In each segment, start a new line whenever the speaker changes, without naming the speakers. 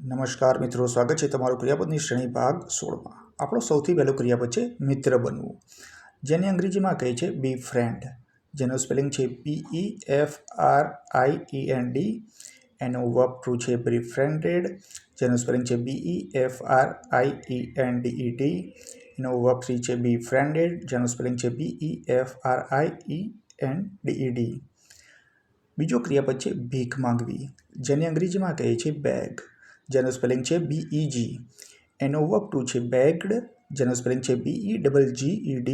નમસ્કાર મિત્રો, સ્વાગત છે તમારું ક્રિયાપદની શ્રેણી ભાગ 16માં। આપણો સૌથી પહેલો ક્રિયાપદ છે મિત્ર બનવું, જેને અંગ્રેજીમાં કહે છે બી ફ્રેન્ડ, જેનો સ્પેલિંગ છે BEFRIEND। એનો વર્બ ટ્રુ છે બefriended, જેનો સ્પેલિંગ છે BEFRIENDED। એનો વર્બ 3 છે befriended, જેનો સ્પેલિંગ છે BEFRIENDED। બીજો ક્રિયાપદ છે ભીખ માંગવી, જેને અંગ્રેજીમાં કહે છે બેગ, જેનો સ્પેલિંગ છે BEG। એનો વર્બ 2 છે બેગ્ડ, જેનો સ્પેલિંગ છે BEGGED।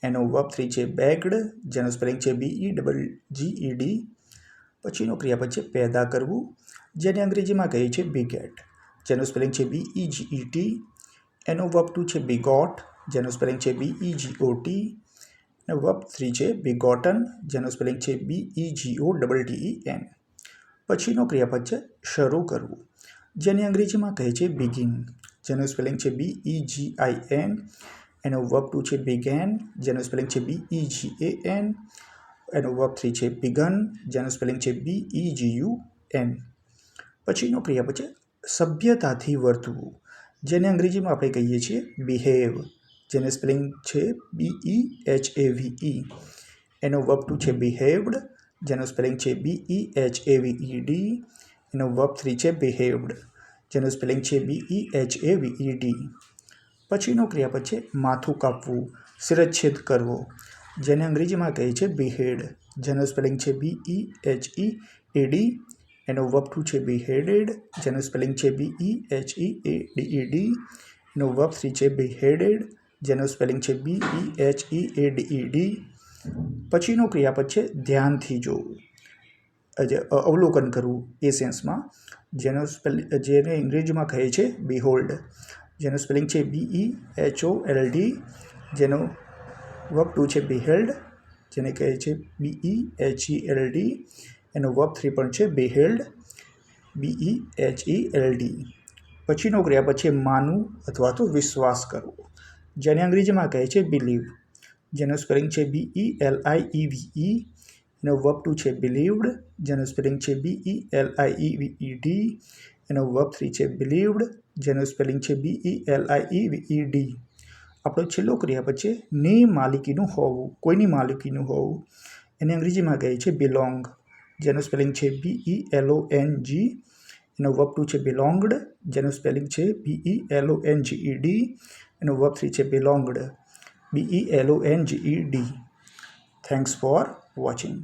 એનો વર્બ 3 છે બેગ્ડ, જેનો સ્પેલિંગ છે BEGGED। પછીનો ક્રિયાપદ છે પેદા કરવું, જેને અંગ્રેજીમાં કહે છે beget, જેનો સ્પેલિંગ છે BEGET। એનો વર્બ 2 છે begot, જેનો સ્પેલિંગ છે BEGOT। એનો વર્બ 3 છે begotten, જેનો સ્પેલિંગ છે BEGOTTEN। પછીનો ક્રિયાપદ છે શરૂ કરવું, જેને અંગ્રેજીમાં કહે છે begin, જેનો સ્પેલિંગ છે BEGIN। એનો વર્બ 2 છે began, જેનો સ્પેલિંગ છે BEGAN। એનો વર્બ 3 છે begun, જેનો સ્પેલિંગ છે BEGUN। પછીનો ક્રિયાપદ છે સભ્યતાથી વર્તવું, જેને અંગ્રેજીમાં આપણે કહીએ છીએ behave, જેને સ્પેલિંગ છે BEHAVE। એનો વર્બ 2 છે behaved, જેનો સ્પેલિંગ છે BEHAVED। એનો વર્બ 3 છે behaved, જેનો સ્પેલિંગ છે BEHAVED। પછીનો ક્રિયાપદ છે માથું કાપવું, શિરચ્છેદ કરવો, જેને અંગ્રેજીમાં કહે છે behead, જેનો સ્પેલિંગ છે BEHEAD। એનો વર્બ 2 છે beheaded, જેનો સ્પેલિંગ છે BEHEADED। એનો વર્બ 3 છે beheaded, જેનો સ્પેલિંગ છે BEHEADED। પછીનો ક્રિયાપદ છે ધ્યાનથી જોવું, અવલોકન કરવું એ સેન્સમાં, જેને અંગ્રેજીમાં કહે છે behold, જેનો સ્પેલિંગ છે BEHOLD। જેનો વર્બ 2 છે beheld, જેને કહે છે BEHELD। એનો વર્બ 3 પણ છે beheld, BEHELD। પછીનો ક્રિયાપદ છે માનવું અથવા તો વિશ્વાસ કરવો, જેને અંગ્રેજીમાં કહે છે believe, જેનો સ્પેલિંગ છે BELIEVE। એનો વર્બ 2 છે believed, જેનો સ્પેલિંગ છે BELIEVED। એનો વર્બ 3 છે believed, જેનો સ્પેલિંગ છે BELIEVED। આપણો છેલ્લો ક્રિયાપદ છે ની માલિકીનું હોવું, કોઈની માલિકીનું હોવું, એને અંગ્રેજીમાં કહે છે belong, જેનો સ્પેલિંગ છે BELONG। એનો વર્બ 2 છે belonged, જેનો સ્પેલિંગ છે BELONGED। એનો વર્બ 3 છે belonged, BELONGED। Thanks for watching.